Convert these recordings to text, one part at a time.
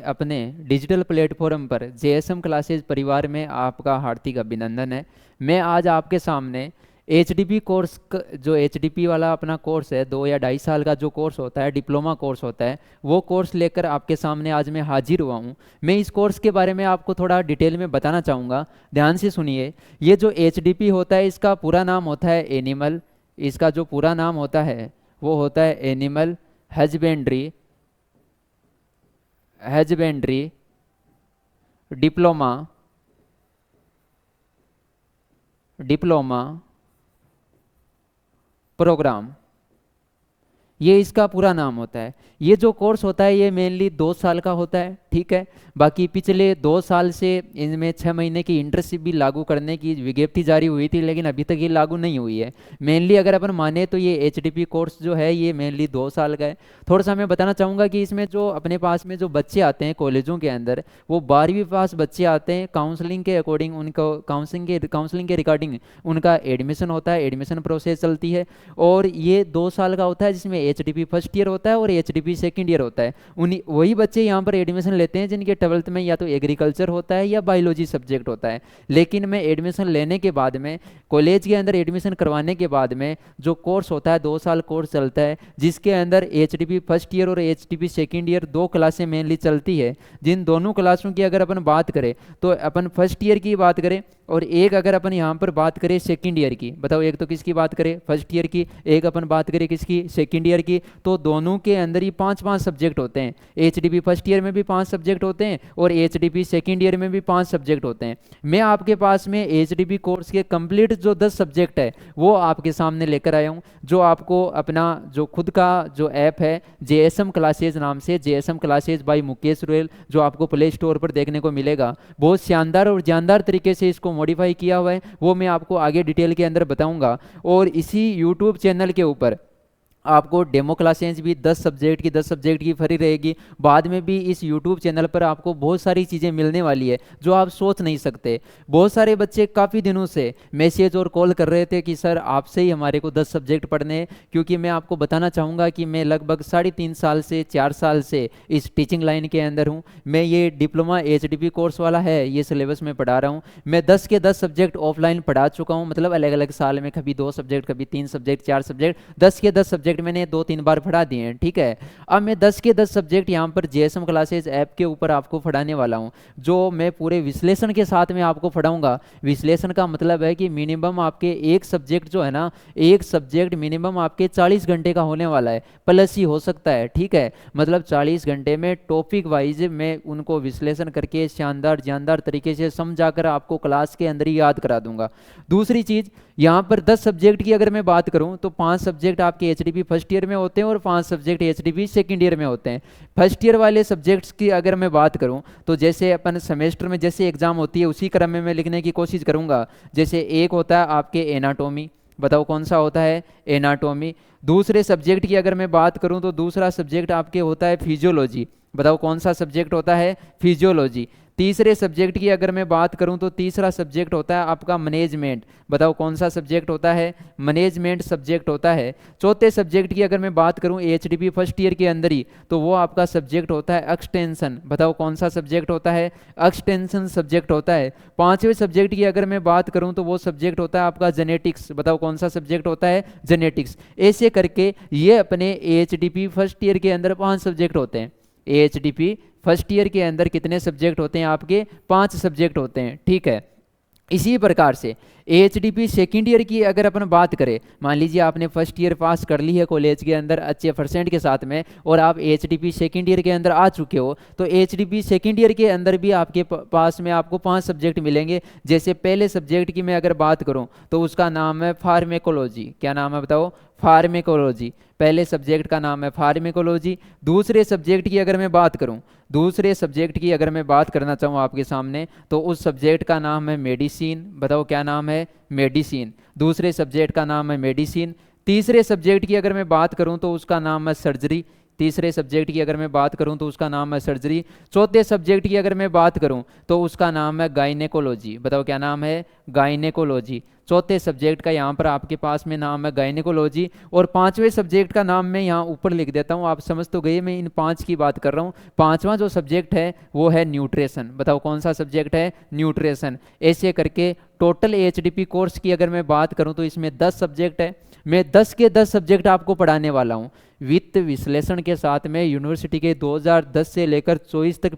अपने digital platform पर JSM classes परिवार में आपका हार्दिक अभिनंदन है। मैं आज आपके सामने एचडीपी कोर्स जो एचडीपी वाला अपना कोर्स है, 2 या 2.5 साल का जो कोर्स होता है, डिप्लोमा कोर्स होता है, वो कोर्स लेकर आपके सामने आज मैं हाजिर हुआ हूँ। मैं इस कोर्स के बारे में आपको थोड़ा डिटेल में बताना चाहूँगा, ध्यान से सुनिए। ये जो एचडीपी होता है इसका पूरा नाम होता है एनिमल, इसका जो पूरा नाम होता है वो होता है animal husbandry diploma diploma program, ये इसका पूरा नाम होता है। ये जो कोर्स होता है ये मेनली 2 साल का होता है, ठीक है। बाकी पिछले 2 साल से इनमें 6 महीने की इंटर्नशिप भी लागू करने की विज्ञप्ति जारी हुई थी, लेकिन अभी तक ये लागू नहीं हुई है। मेनली अगर अपन माने तो ये एचडीपी कोर्स जो है ये मेनली 2 साल का है। थोड़ा सा मैं बताना चाहूँगा कि इसमें जो अपने पास में जो बच्चे आते हैं कॉलेजों के अंदर, वो 12वीं पास बच्चे आते हैं। काउंसलिंग के अकॉर्डिंग उनको काउंसलिंग के रिगार्डिंग उनका एडमिशन होता है, एडमिशन प्रोसेस चलती है। और ये 2 साल का होता है जिसमें एचडीपी फर्स्ट ईयर होता है और एचडीपी सेकंड ईयर होता है। उन्हीं वही बच्चे यहाँ पर एडमिशन लेते हैं जिनके 12th में या तो एग्रीकल्चर होता है या बायोलॉजी सब्जेक्ट होता है। लेकिन मैं एडमिशन लेने के बाद में, कॉलेज के अंदर एडमिशन करवाने के बाद में जो कोर्स होता है, 2 साल कोर्स चलता है जिसके अंदर एचडीपी फर्स्ट ईयर और एचडीपी सेकंड ईयर 2 क्लासें मेनली चलती है। जिन दोनों क्लासों की अगर अपन बात करें तो अपन फर्स्ट ईयर की बात करें, और एक अगर अपन यहाँ पर बात करें सेकंड ईयर की, बताओ एक तो किसकी बात करें, फर्स्ट ईयर की, एक अपन बात करें किसकी, सेकंड ईयर की, तो दोनों के अंदर ही 5-5 सब्जेक्ट होते हैं। एचडीपी फर्स्ट ईयर में भी 5 सब्जेक्ट होते हैं और एचडीपी सेकंड ईयर में भी 5 सब्जेक्ट होते हैं। मैं आपके पास में एचडीपी कोर्स के कंप्लीट जो 10 सब्जेक्ट है वो आपके सामने लेकर आया हूँ, जो आपको अपना जो खुद का जो ऐप है जेएसएम क्लासेज नाम से, JSM classes by Mukesh Royal, जो आपको प्ले स्टोर पर देखने को मिलेगा। बहुत शानदार और जानदार तरीके से इसको मॉडिफाई किया हुआ है, वो मैं आपको आगे डिटेल के अंदर बताऊंगा। और इसी यूट्यूब चैनल के ऊपर आपको डेमो क्लासेस भी 10 सब्जेक्ट की फ्री रहेगी। बाद में भी इस YouTube चैनल पर आपको बहुत सारी चीज़ें मिलने वाली है जो आप सोच नहीं सकते। बहुत सारे बच्चे काफ़ी दिनों से मैसेज और कॉल कर रहे थे कि सर आपसे ही हमारे को 10 सब्जेक्ट पढ़ने हैं, क्योंकि मैं आपको बताना चाहूँगा कि मैं लगभग 3.5 साल से 4 साल से इस टीचिंग लाइन के अंदर हूँ। मैं ये डिप्लोमा एचडीपी कोर्स वाला है ये सिलेबस में पढ़ा रहा हूँ। मैं 10 के 10 सब्जेक्ट ऑफलाइन पढ़ा चुका हूँ, मतलब अलग अलग साल में, कभी 2 सब्जेक्ट, कभी 3 सब्जेक्ट, 4 सब्जेक्ट, 10 के 10 सब्जेक्ट मैंने 2-3 बार पढ़ा दिए हैं, ठीक है। अब मैं 10 के 10 सब्जेक्ट यहाँ पर जेएसएम क्लासेस ऐप के ऊपर आपको पढ़ाने वाला हूँ, जो मैं पूरे विश्लेषण के साथ में आपको पढ़ाऊंगा। विश्लेषण का मतलब है कि मिनिमम आपके एक सब्जेक्ट जो है ना, एक सब्जेक्ट मिनिमम आपके 40 घंटे का होने वाला है, प्लस ही हो सकता है, ठीक है। मतलब 40 घंटे में टॉपिक वाइज मैं उनको विश्लेषण करके शानदार जानदार तरीके से समझाकर आपको क्लास के अंदर ही याद करा दूंगा। दूसरी चीज़, यहाँ पर 10 सब्जेक्ट की अगर मैं बात करूँ तो 5 सब्जेक्ट आपके एचडीपी फर्स्ट ईयर में होते हैं और 5 सब्जेक्ट एचडीपी सेकंड ईयर में होते हैं। फर्स्ट ईयर वाले सब्जेक्ट्स की अगर मैं बात करूँ तो जैसे अपन सेमेस्टर में जैसे एग्जाम होती है उसी क्रम में मैं लिखने की कोशिश करूँगा। जैसे एक होता है आपके एनाटोमी, बताओ कौन सा होता है, एनाटोमी। दूसरे सब्जेक्ट की अगर मैं बात करूँ तो दूसरा सब्जेक्ट आपके होता है फिजियोलॉजी, बताओ कौन सा सब्जेक्ट होता है, फिजियोलॉजी। तीसरे सब्जेक्ट की अगर मैं बात करूं तो तीसरा सब्जेक्ट होता है आपका मैनेजमेंट, बताओ कौन सा सब्जेक्ट होता है, मैनेजमेंट सब्जेक्ट होता है। चौथे सब्जेक्ट की अगर मैं बात करूं एचडीपी फर्स्ट ईयर के अंदर ही, तो वो आपका सब्जेक्ट होता है एक्सटेंशन, बताओ कौन सा सब्जेक्ट होता है, एक्सटेंशन सब्जेक्ट होता है। पांचवें सब्जेक्ट की अगर मैं बात करूं तो वो सब्जेक्ट होता है आपका जेनेटिक्स, बताओ कौन सा सब्जेक्ट होता है, जेनेटिक्स। ऐसे करके ये अपने एचडीपी फर्स्ट ईयर के अंदर 5 सब्जेक्ट होते हैं। एचडीपी फर्स्ट ईयर के अंदर कितने सब्जेक्ट होते हैं आपके, 5 सब्जेक्ट होते हैं, ठीक है। इसी प्रकार से एचडीपी सेकेंड ईयर की अगर अपन बात करें, मान लीजिए आपने फर्स्ट ईयर पास कर ली है कॉलेज के अंदर अच्छे परसेंट के साथ में और आप एचडीपी सेकेंड ईयर के अंदर आ चुके हो, तो एचडीपी सेकेंड ईयर के अंदर भी आपके पास में आपको 5 सब्जेक्ट मिलेंगे। जैसे पहले सब्जेक्ट की मैं अगर बात करूं तो उसका नाम है फार्मेकोलॉजी, क्या नाम है बताओ, फार्मेकोलॉजी। पहले सब्जेक्ट का नाम है फार्मेकोलॉजी। दूसरे सब्जेक्ट की अगर मैं बात करूं, दूसरे सब्जेक्ट की अगर मैं बात करना चाहूँ आपके सामने, तो उस सब्जेक्ट का नाम है मेडिसिन, बताओ क्या नाम है, मेडिसिन। दूसरे सब्जेक्ट का नाम है मेडिसिन। तीसरे सब्जेक्ट की अगर मैं बात करूँ तो उसका नाम है सर्जरी। तीसरे सब्जेक्ट की अगर मैं बात करूं तो उसका नाम है सर्जरी। चौथे सब्जेक्ट की अगर मैं बात करूं तो उसका नाम है गायनेकोलॉजी। बताओ क्या नाम है? गायनेकोलॉजी। चौथे सब्जेक्ट का यहाँ पर आपके पास में नाम है गायनेकोलॉजी। और पांचवें सब्जेक्ट का नाम मैं यहाँ ऊपर लिख देता हूँ, आप समझ तो गए मैं इन 5 की बात कर रहा हूँ। पांचवा जो सब्जेक्ट है वो है न्यूट्रिशन। बताओ कौन सा सब्जेक्ट है? न्यूट्रिशन। ऐसे करके टोटल एचडीपी कोर्स की अगर मैं बात करूं तो इसमें 10 सब्जेक्ट है। मैं 10 के 10 सब्जेक्ट आपको पढ़ाने वाला हूं वित्त विश्लेषण के साथ में। यूनिवर्सिटी के 2010 से लेकर 24 तक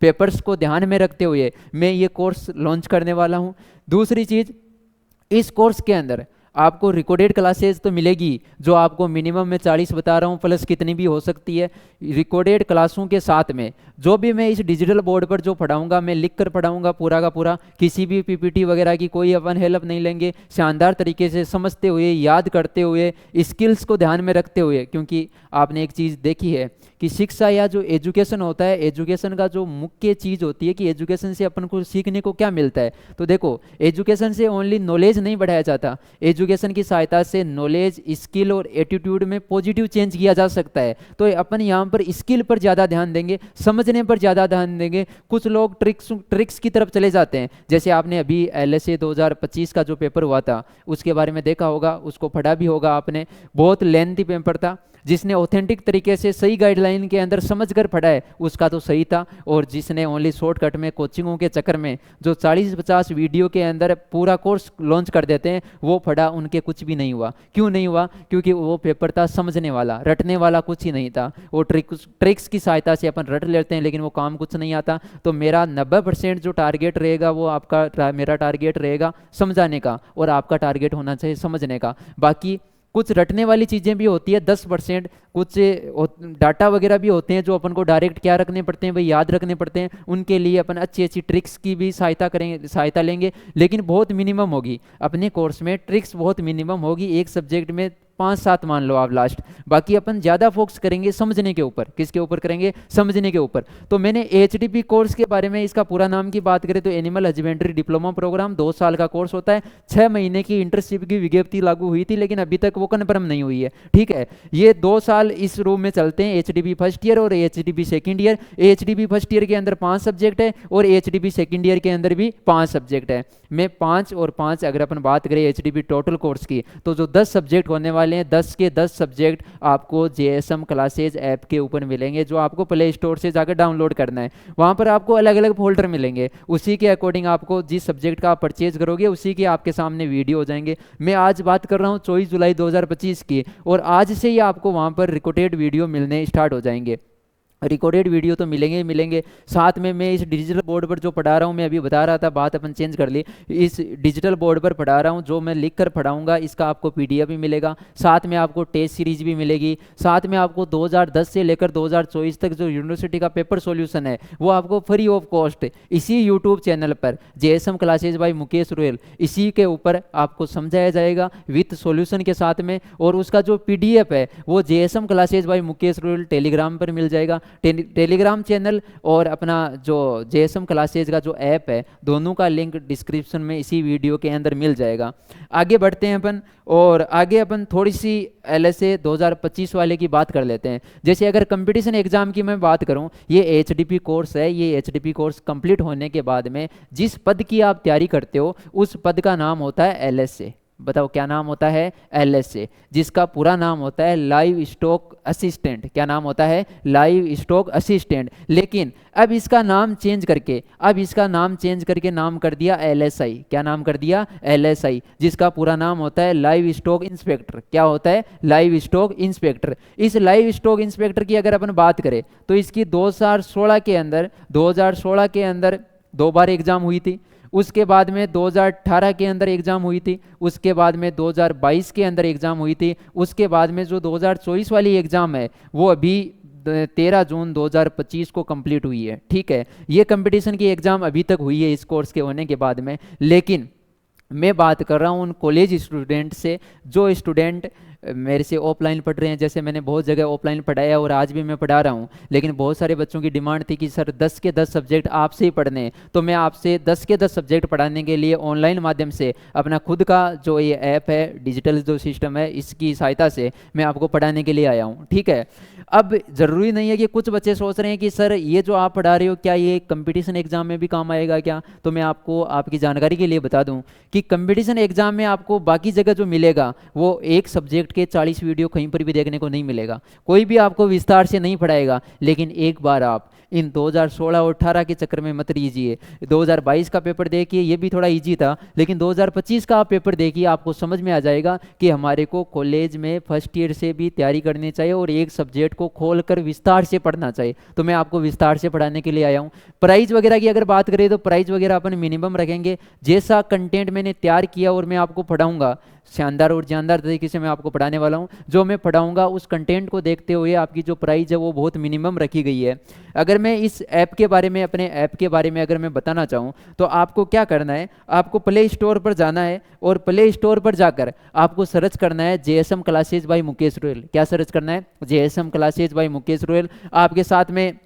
पेपर्स को ध्यान में रखते हुए मैं ये कोर्स लॉन्च करने वाला हूं। दूसरी चीज, इस कोर्स के अंदर आपको रिकॉर्डेड क्लासेस तो मिलेगी, जो आपको मिनिमम मैं 40 बता रहा हूँ, प्लस कितनी भी हो सकती है। रिकॉर्डेड क्लासों के साथ में जो भी मैं इस डिजिटल बोर्ड पर जो पढ़ाऊंगा मैं लिख कर पढ़ाऊंगा पूरा का पूरा, किसी भी पीपीटी वगैरह की कोई अपन हेल्प नहीं लेंगे। शानदार तरीके से समझते हुए, याद करते हुए, स्किल्स को ध्यान में रखते हुए, क्योंकि आपने एक चीज़ देखी है कि शिक्षा या जो एजुकेशन होता है, एजुकेशन का जो मुख्य चीज़ होती है कि एजुकेशन से अपन को सीखने को क्या मिलता है। तो देखो, एजुकेशन से ओनली नॉलेज नहीं बढ़ाया जाता, एजुकेशन की सहायता से नॉलेज, स्किल और एटीट्यूड में पॉजिटिव चेंज किया जा सकता है। तो अपन यहाँ पर स्किल पर ज़्यादा ध्यान देंगे, समझने पर ज़्यादा ध्यान देंगे। कुछ लोग ट्रिक्स की तरफ चले जाते हैं, जैसे आपने अभी एलएसए 2025 का जो पेपर हुआ था उसके बारे में देखा होगा, उसको पढ़ा भी होगा आपने। बहुत लेंथी पेपर था, जिसने ऑथेंटिक तरीके से सही गाइडलाइन के अंदर समझकर पढ़ा है उसका तो सही था, और जिसने ओनली शॉर्टकट में कोचिंगों के चक्कर में जो 40-50 वीडियो के अंदर पूरा कोर्स लॉन्च कर देते हैं वो पढ़ा, उनके कुछ भी नहीं हुआ। क्यों नहीं हुआ? क्योंकि वो पेपर था समझने वाला, रटने वाला कुछ ही नहीं था। वो ट्रिक्स की सहायता से अपन रट लेते हैं लेकिन वो काम कुछ नहीं आता। तो मेरा 90% जो टारगेट रहेगा वो आपका मेरा टारगेट रहेगा समझाने का, और आपका टारगेट होना चाहिए समझने का। बाकी कुछ रटने वाली चीज़ें भी होती है 10%, कुछ डाटा वगैरह भी होते हैं जो अपन को डायरेक्ट क्या रखने पड़ते हैं भाई, याद रखने पड़ते हैं। उनके लिए अपन अच्छी अच्छी ट्रिक्स की भी सहायता लेंगे, लेकिन बहुत मिनिमम होगी अपने कोर्स में। ट्रिक्स बहुत मिनिमम होगी, एक सब्जेक्ट में 5-7 मान लो आप लास्ट। बाकी अपन ज़्यादा फोकस करेंगे समझने के ऊपर। किसके ऊपर करेंगे? समझने के ऊपर। तो मैंने एचडीपी कोर्स के बारे में, इसका पूरा नाम की बात करें तो एनिमल हस्बेंड्री डिप्लोमा प्रोग्राम 2 साल का कोर्स होता है। 6 महीने की इंटर्नशिप की विज्ञप्ति लागू हुई थी लेकिन अभी तक वो कन्फर्म नहीं हुई है, ठीक है। ये 2 साल इस रूम में चलते हैं, एचडीपी फर्स्ट ईयर और HDP second year. HDP first year के अंदर 5 सब्जेक्ट है और एचडीपी सेकेंड ईयर के अंदर भी 5 सब्जेक्ट है। मैं 5 और 5 अगर अपन बात करें एचडीपी टोटल कोर्स की, तो जो 10 सब्जेक्ट होने वाले हैं, 10 के 10 सब्जेक्ट आपको जेएसएम क्लासेज ऐप के ऊपर मिलेंगे, जो आपको प्ले स्टोर से जाकर डाउनलोड करना है। वहाँ पर आपको अलग अलग फोल्डर मिलेंगे, उसी के अकॉर्डिंग आपको जिस सब्जेक्ट का आप परचेज करोगे उसी के आपके सामने वीडियो हो जाएंगे। मैं आज बात कर रहा हूँ 24 जुलाई 2025 की, और आज से ही आपको वहाँ पर रिकॉर्डेड वीडियो मिलने स्टार्ट हो जाएंगे। रिकॉर्डेड वीडियो तो मिलेंगे ही मिलेंगे, साथ में मैं इस डिजिटल बोर्ड पर जो पढ़ा रहा हूँ, मैं अभी बता रहा था, बात अपन चेंज कर ली, इस डिजिटल बोर्ड पर पढ़ा रहा हूँ, जो मैं लिख कर पढ़ाऊँगा इसका आपको पीडीएफ भी मिलेगा, साथ में आपको टेस्ट सीरीज भी मिलेगी, साथ में आपको 2010 से लेकर 2024 तक जो यूनिवर्सिटी का पेपर सॉल्यूशन है वो आपको फ्री ऑफ कॉस्ट इसी यूट्यूब चैनल पर JSM classes by Mukesh Royal, इसी के ऊपर आपको समझाया जाएगा विथ सॉल्यूशन के साथ में। और उसका जो पीडीएफ है वो JSM classes by Mukesh Royal Telegram पर मिल जाएगा। टेलीग्राम चैनल और अपना जो जेएसएम क्लासेज का जो ऐप है, दोनों का लिंक डिस्क्रिप्शन में इसी वीडियो के अंदर मिल जाएगा। आगे बढ़ते हैं अपन, और आगे अपन थोड़ी सी एलएसए 2025 वाले की बात कर लेते हैं। जैसे अगर कंपटीशन एग्जाम की मैं बात करूं, ये एचडीपी कोर्स है, ये एचडीपी कोर्स कंप्लीट होने के बाद में जिस पद की आप तैयारी करते हो उस पद का नाम होता है एलएसए। बताओ क्या नाम होता है? एलएसए, जिसका पूरा नाम होता है लाइव स्टॉक असिस्टेंट। क्या नाम होता है? Live stock assistant. लेकिन अब इसका नाम चेंज करके नाम कर दिया एलएसआई। क्या नाम कर दिया? एलएसआई, जिसका पूरा नाम होता है लाइव स्टॉक इंस्पेक्टर। क्या होता है? Live stock inspector. इस लाइव स्टॉक इंस्पेक्टर की अगर अपन बात करें तो इसकी 2016 के अंदर 2 बार एग्जाम हुई थी, उसके बाद में 2018 के अंदर एग्जाम हुई थी, उसके बाद में 2022 के अंदर एग्जाम हुई थी, उसके बाद में जो 2024 वाली एग्जाम है वो अभी 13 जून 2025 को कंप्लीट हुई है, ठीक है। ये कंपटीशन की एग्जाम अभी तक हुई है इस कोर्स के होने के बाद में। लेकिन मैं बात कर रहा हूँ उन कॉलेज स्टूडेंट से जो स्टूडेंट मेरे से ऑफलाइन पढ़ रहे हैं, जैसे मैंने बहुत जगह ऑफलाइन पढ़ाया और आज भी मैं पढ़ा रहा हूँ, लेकिन बहुत सारे बच्चों की डिमांड थी कि सर 10 के 10 सब्जेक्ट आपसे ही पढ़ने हैं, तो मैं आपसे 10 के 10 सब्जेक्ट पढ़ाने के लिए ऑनलाइन माध्यम से अपना खुद का जो ये ऐप है, डिजिटल जो सिस्टम है, इसकी सहायता से मैं आपको पढ़ाने के लिए आया हूँ। ठीक है, अब ज़रूरी नहीं है कि कुछ बच्चे सोच रहे हैं कि सर ये जो आप पढ़ा रहे हो क्या ये कंपटीशन एग्जाम में भी काम आएगा क्या, तो मैं आपको आपकी जानकारी के लिए बता दूं कि कंपटीशन एग्जाम में आपको बाकी जगह जो मिलेगा वो एक सब्जेक्ट के 40 वीडियो कहीं पर भी देखने को नहीं मिलेगा, कोई भी आपको विस्तार से नहीं पढ़ाएगा। लेकिन एक बार आप इन 2016 और 18 के चक्कर में मत लीजिए, 2022 का पेपर देखिए, ये भी थोड़ा इजी था, लेकिन 2025 का आप पेपर देखिए, आपको समझ में आ जाएगा कि हमारे को कॉलेज में फर्स्ट ईयर से भी तैयारी करनी चाहिए और एक सब्जेक्ट को खोलकर विस्तार से पढ़ना चाहिए। तो मैं आपको विस्तार से पढ़ाने के लिए आया हूँ। प्राइज वगैरह की अगर बात करें तो प्राइज वगैरह अपन मिनिमम रखेंगे, जैसा कंटेंट मैंने तैयार किया और मैं आपको पढ़ाऊंगा, शानदार और जानदार तरीके से मैं आपको पढ़ाने वाला हूं। जो मैं पढ़ाऊंगा उस कंटेंट को देखते हुए आपकी जो प्राइस है वो बहुत मिनिमम रखी गई है। अगर मैं इस ऐप के बारे में, अपने ऐप के बारे में अगर मैं बताना चाहूँ तो आपको क्या करना है, आपको प्ले स्टोर पर जाना है और प्ले स्टोर पर जाकर आपको सर्च करना है JSM classes by Mukesh Royal. क्या सर्च करना है? JSM classes by Mukesh Royal. आपके साथ में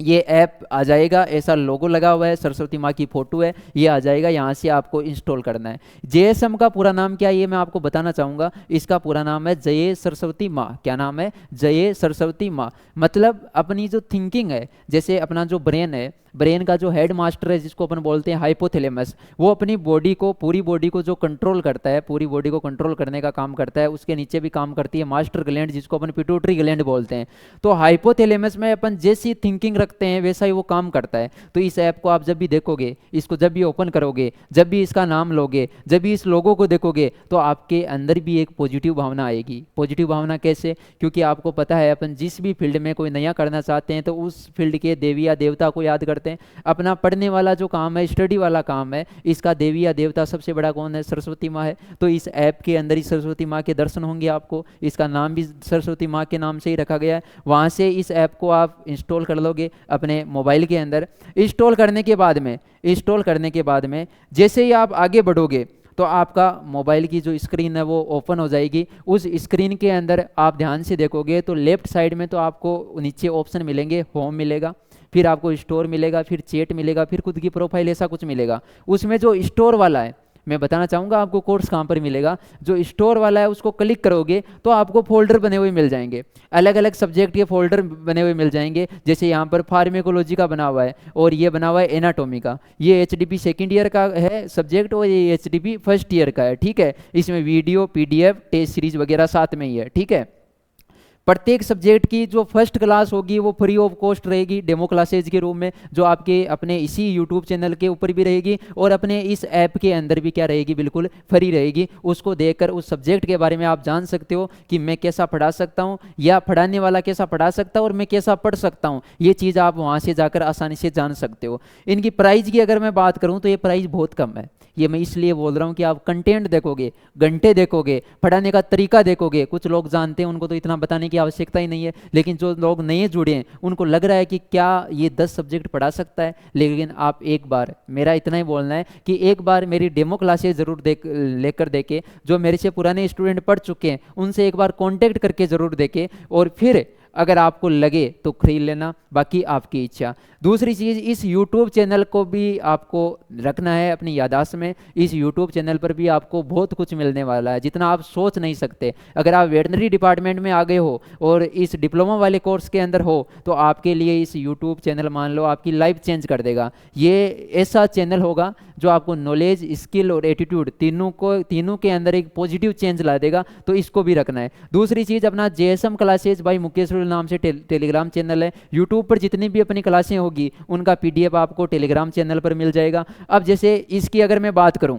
ये ऐप आ जाएगा, ऐसा लोगो लगा हुआ है, सरस्वती माँ की फोटो है, ये आ जाएगा, यहाँ से आपको इंस्टॉल करना है। JSM का पूरा नाम क्या है ये मैं आपको बताना चाहूँगा। इसका पूरा नाम है जय सरस्वती माँ। क्या नाम है? जय सरस्वती माँ। मतलब अपनी जो थिंकिंग है, जैसे अपना जो ब्रेन है, ब्रेन का जो हेड मास्टर है जिसको अपन बोलते हैं हाइपोथैलेमस, वो अपनी बॉडी को, पूरी बॉडी को जो कंट्रोल करता है, पूरी बॉडी को कंट्रोल करने का काम करता है। उसके नीचे भी काम करती है मास्टर ग्लैंड जिसको अपन पिट्यूटरी ग्लैंड बोलते हैं। तो हाइपोथैलेमस में अपन जैसी थिंकिंग रखते हैं वैसा ही वो काम करता है। तो इस ऐप को आप जब भी देखोगे, इसको जब भी ओपन करोगे, जब भी इसका नाम लोगे, जब भी इस लोगो को देखोगे, तो आपके अंदर भी एक पॉजिटिव भावना आएगी। पॉजिटिव भावना कैसे? क्योंकि आपको पता है अपन जिस भी फील्ड में कोई नया करना चाहते हैं तो उस फील्ड के देवी या देवता को याद करते हैं। अपना पढ़ने वाला जो काम है, स्टडी वाला काम है, इसका देवी या देवता सबसे बड़ा कौन है? सरस्वती माँ है। तो इस ऐप के अंदर ही सरस्वती माँ के दर्शन होंगे आपको। इसका नाम भी सरस्वती माँ के नाम से ही रखा गया है। वहाँ से इस ऐप को आप इंस्टॉल कर लोगे अपने मोबाइल के अंदर। इंस्टॉल करने के बाद में जैसे ही आप आगे बढ़ोगे तो आपका मोबाइल की जो स्क्रीन है वो ओपन हो जाएगी। उस स्क्रीन के अंदर आप ध्यान से देखोगे तो लेफ्ट साइड में तो आपको नीचे ऑप्शन मिलेंगे, होम मिलेगा, फिर आपको स्टोर मिलेगा, फिर चैट मिलेगा, फिर खुद की प्रोफाइल, ऐसा कुछ मिलेगा। उसमें जो स्टोर वाला है, मैं बताना चाहूँगा आपको कोर्स कहाँ पर मिलेगा। जो स्टोर वाला है उसको क्लिक करोगे तो आपको फोल्डर बने हुए मिल जाएंगे, अलग अलग सब्जेक्ट के फोल्डर बने हुए मिल जाएंगे। जैसे यहाँ पर फार्मेकोलॉजी का बना हुआ है और ये बना हुआ है एनाटॉमी का। ये HDP सेकेंड ईयर का है सब्जेक्ट और ये HDP फर्स्ट ईयर का है। ठीक है, इसमें वीडियो, PDF, टेस्ट सीरीज वगैरह साथ में ही है। ठीक है, प्रत्येक सब्जेक्ट की जो फर्स्ट क्लास होगी वो फ्री ऑफ कॉस्ट रहेगी, डेमो क्लासेज के रूप में, जो आपके अपने इसी यूट्यूब चैनल के ऊपर भी रहेगी और अपने इस ऐप के अंदर भी क्या रहेगी, बिल्कुल फ्री रहेगी। उसको देखकर उस सब्जेक्ट के बारे में आप जान सकते हो कि मैं कैसा पढ़ा सकता हूँ या पढ़ाने वाला कैसा पढ़ा सकता है और मैं कैसा पढ़ सकता हूँ। ये चीज़ आप वहाँ से जाकर आसानी से जान सकते हो। इनकी प्राइस की अगर मैं बात करूँ तो ये प्राइस बहुत कम है। ये मैं इसलिए बोल रहा हूँ कि आप कंटेंट देखोगे, घंटे देखोगे, पढ़ाने का तरीका देखोगे। कुछ लोग जानते हैं, उनको तो इतना बताने की आवश्यकता ही नहीं है, लेकिन जो लोग नए जुड़े हैं उनको लग रहा है कि क्या ये 10 सब्जेक्ट पढ़ा सकता है। लेकिन आप एक बार, मेरा इतना ही बोलना है कि एक बार मेरी डेमो क्लासेस ज़रूर लेकर देखे, जो मेरे से पुराने स्टूडेंट पढ़ चुके हैं उनसे एक बार कॉन्टेक्ट करके ज़रूर देखे और फिर अगर आपको लगे तो खरीद लेना, बाकी आपकी इच्छा। दूसरी चीज़, इस YouTube चैनल को भी आपको रखना है अपनी याददाश्त में। इस YouTube चैनल पर भी आपको बहुत कुछ मिलने वाला है जितना आप सोच नहीं सकते। अगर आप वेटनरी डिपार्टमेंट में आ गए हो और इस डिप्लोमा वाले कोर्स के अंदर हो तो आपके लिए इस YouTube चैनल मान लो आपकी लाइफ चेंज कर देगा। ये ऐसा चैनल होगा जो आपको नॉलेज, स्किल और एटीट्यूड तीनों के अंदर एक पॉजिटिव चेंज ला देगा। तो इसको भी रखना है। दूसरी चीज़, अपना JSM classes by Mukesh Royal नाम से टेलीग्राम चैनल है। यूट्यूब पर जितनी भी अपनी क्लासें होगी उनका PDF आपको टेलीग्राम चैनल पर मिल जाएगा। अब जैसे इसकी अगर मैं बात करूं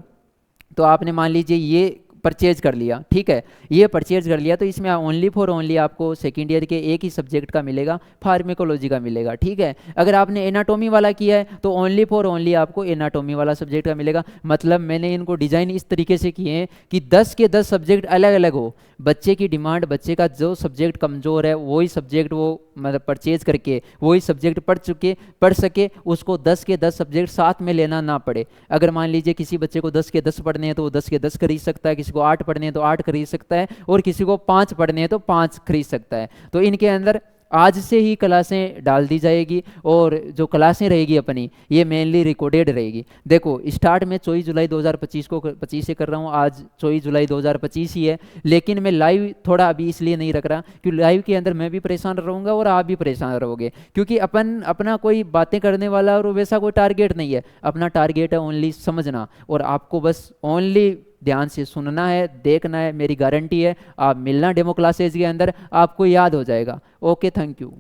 तो आपने मान लीजिए ये परचेज कर लिया, ठीक है, ये परचेज कर लिया तो इसमें ओनली फॉर ओनली आपको सेकेंड ईयर के एक ही सब्जेक्ट का मिलेगा, फार्मेकोलॉजी का मिलेगा। ठीक है, अगर आपने एनाटॉमी वाला किया है तो ओनली फॉर ओनली आपको एनाटॉमी वाला सब्जेक्ट का मिलेगा। मतलब मैंने इनको डिज़ाइन इस तरीके से किए हैं कि 10 के 10 सब्जेक्ट अलग अलग हो। बच्चे की डिमांड, बच्चे का जो सब्जेक्ट कमज़ोर है वही सब्जेक्ट वो मतलब परचेज करके वही सब्जेक्ट पढ़ सके, उसको 10 के 10 सब्जेक्ट साथ में लेना ना पड़े। अगर मान लीजिए किसी बच्चे को 10 के 10 पढ़ने हैं तो वो 10 के 10 खरीद सकता है, किसी किसी को 8 पढ़ने हैं तो 8 खरीद सकता है, और किसी को 5 पढ़ने हैं तो 5 खरीद सकता है। तो इनके अंदर आज से ही क्लासें डाल दी जाएगी, और जो क्लासें रहेगी अपनी ये मेनली रिकॉर्डेड रहेगी। देखो स्टार्ट में 24 जुलाई 2025 को 25 से कर रहा हूँ, आज 24 जुलाई 2025 ही है, लेकिन मैं लाइव थोड़ा अभी इसलिए नहीं रख रहा क्योंकि लाइव के अंदर मैं भी परेशान रहूँगा और आप भी परेशान रहोगे, क्योंकि अपन अपना कोई बातें करने वाला और वैसा कोई टारगेट नहीं है। अपना टारगेट है ओनली समझना, और आपको बस ओनली ध्यान से सुनना है, देखना है। मेरी गारंटी है आप मिलना डेमो क्लासेज के अंदर, आपको याद हो जाएगा। Okay, thank you.